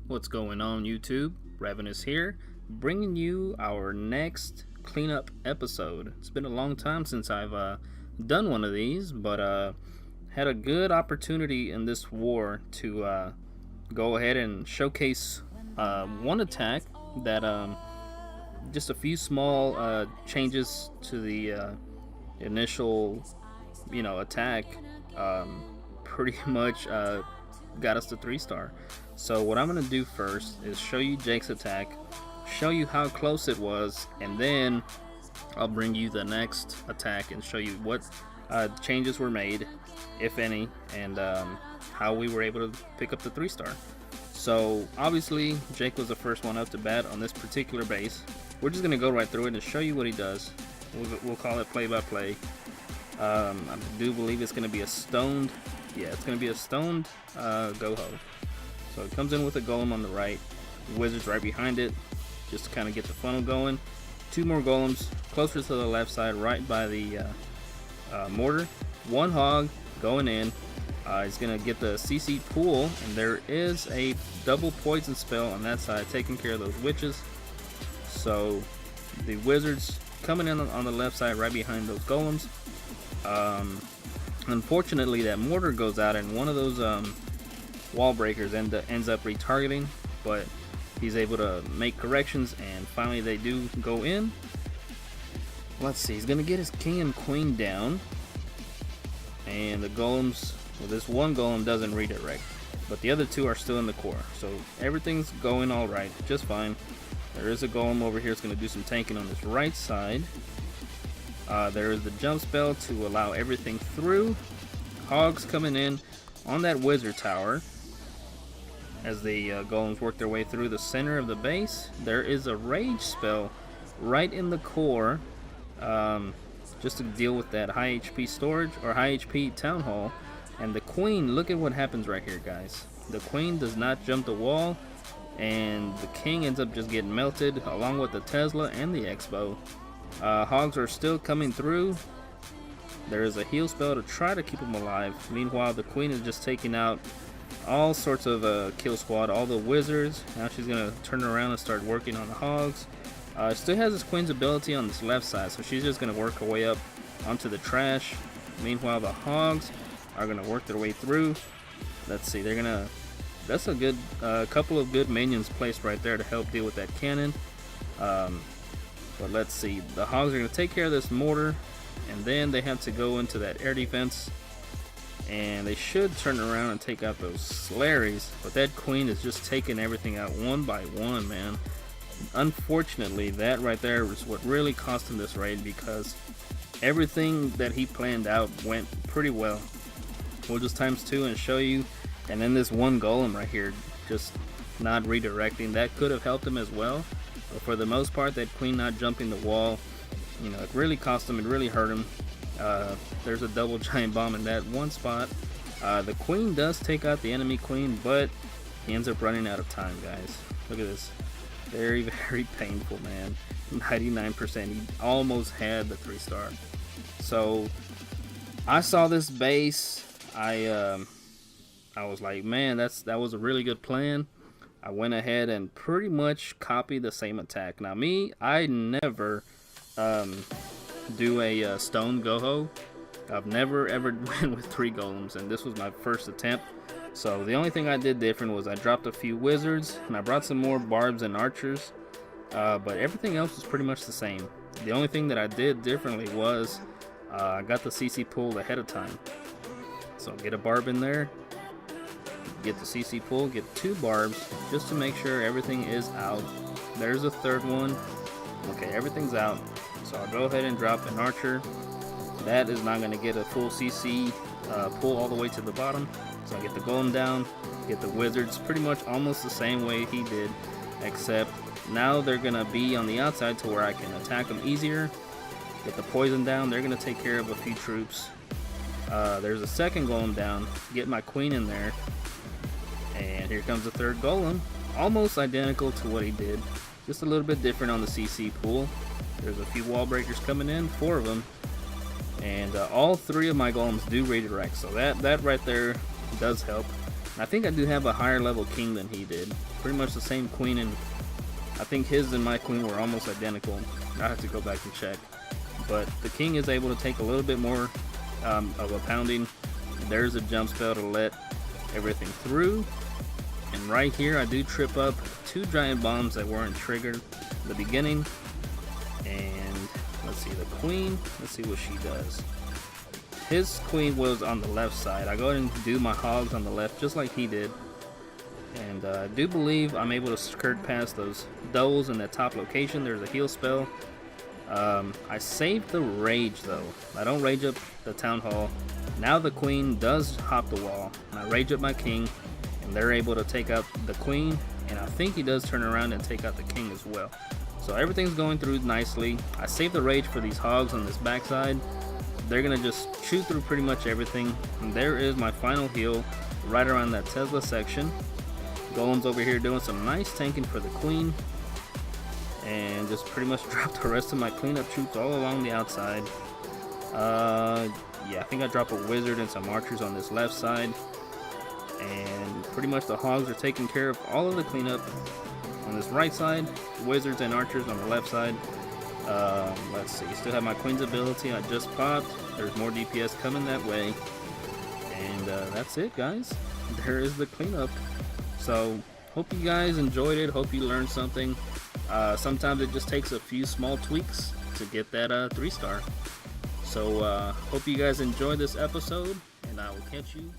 What's going on, YouTube? Ravenous here, bringing you our next cleanup episode. It's been a long time since I've done one of these, but had a good opportunity in this war to go ahead and showcase one attack that just a few small changes to the initial attack pretty much got us to 3-star. So what I'm going to do first is show you Jake's attack, show you how close it was, and then I'll bring you the next attack and show you what changes were made, if any, and how we were able to pick up the 3-star. So obviously Jake was the first one up to bat on this particular base. We're just going to go right through it and show you what he does. We'll call it play by play. I do believe it's going to be a stoned, it's going to be a stoned Go-Ho. So it comes in with a golem on the right, wizards right behind it, just to kind of get the funnel going. 2 more golems closer to the left side, right by the mortar. 1 hog going in. He's going to get the CC pool, and there is a double poison spell on that side, taking care of those witches. So the wizards coming in on the left side, right behind those golems. Unfortunately, that mortar goes out, and one of those wall breakers ends up retargeting, but he's able to make corrections, and finally they do go in. Let's see, he's gonna get his king and queen down, and the golems, well, this one golem doesn't redirect, but the other 2 are still in the core, so everything's going all right, just fine. There is a golem over here that's gonna do some tanking on this right side. There is the jump spell to allow everything through. Hogs coming in on that wizard tower as the golems work their way through the center of the base. There is a rage spell right in the core, just to deal with that high HP storage or high HP town hall. And the queen, look at what happens right here, guys. The queen does not jump the wall, and the king ends up just getting melted along with the Tesla and the Expo. Hogs are still coming through. There is a heal spell to try to keep them alive. Meanwhile, the queen is just taking out all sorts of kill squad, all the wizards. Now she's going to turn around and start working on the hogs. Still has this queen's ability on this left side, so she's just going to work her way up onto the trash. Meanwhile, the hogs are going to work their way through. Let's see, they're going to... That's a good couple of good minions placed right there to help deal with that cannon. But let's see, the hogs are going to take care of this mortar, and then they have to go into that air defense, and they should turn around and take out those Slarries, but that queen is just taking everything out one by one, man. Unfortunately, that right there was what really cost him this raid, because everything that he planned out went pretty well. We'll just times 2 and show you, and then this one golem right here just not redirecting, that could have helped him as well. But for the most part, that queen not jumping the wall, it really cost him, it really hurt him. There's a double giant bomb in that one spot. The queen does take out the enemy queen, but he ends up running out of time, guys. Look at this. Very, very painful, man. 99%. He almost had the 3-star. So I saw this base. I was like, man, that was a really good plan. I went ahead and pretty much copied the same attack. Now me, I never do a stone Go-Ho. I've never ever went with 3 golems, and this was my first attempt. So the only thing I did different was I dropped a few wizards, and I brought some more barbs and archers, but everything else was pretty much the same. The only thing that I did differently was I got the CC pool ahead of time. So get a barb in there, get the CC pool, get 2 barbs just to make sure everything is out. There's a 3rd one. Okay, everything's out. So I'll go ahead and drop an archer. That is not going to get a full CC pull all the way to the bottom. So I get the golem down, get the wizards pretty much almost the same way he did, except now they're going to be on the outside to where I can attack them easier. Get the poison down, they're going to take care of a few troops. There's a 2nd golem down, get my queen in there. And here comes the 3rd golem, almost identical to what he did, just a little bit different on the CC pool. There's a few wall breakers coming in, 4 of them. And all 3 of my golems do redirect, so that right there does help. And I think I do have a higher level king than he did. Pretty much the same queen, and I think his and my queen were almost identical. I have to go back and check. But the king is able to take a little bit more of a pounding. There's a jump spell to let everything through. And right here I do trip up 2 giant bombs that weren't triggered at the beginning. And let's see, the queen, let's see what she does. His queen was on the left side. I go ahead and do my hogs on the left just like he did. And I do believe I'm able to skirt past those doubles in that top location. There's a heal spell. I saved the rage though. I don't rage up the town hall. Now the queen does hop the wall. And I rage up my king, and they're able to take out the queen. And I think he does turn around and take out the king as well. So everything's going through nicely. I saved the rage for these hogs on this backside. They're gonna just chew through pretty much everything. And there is my final heal right around that Tesla section. Golem's over here doing some nice tanking for the queen, and just pretty much dropped the rest of my cleanup troops all along the outside. Yeah, I think I dropped a wizard and some archers on this left side, and pretty much the hogs are taking care of all of the cleanup on this right side. Wizards and archers on the left side. Let's see, still have my queen's ability I just popped. There's more DPS coming that way, and that's it, guys. There is the cleanup. So hope you guys enjoyed it. Hope you learned something. Sometimes it just takes a few small tweaks to get that 3-star. So hope you guys enjoyed this episode, and I will catch you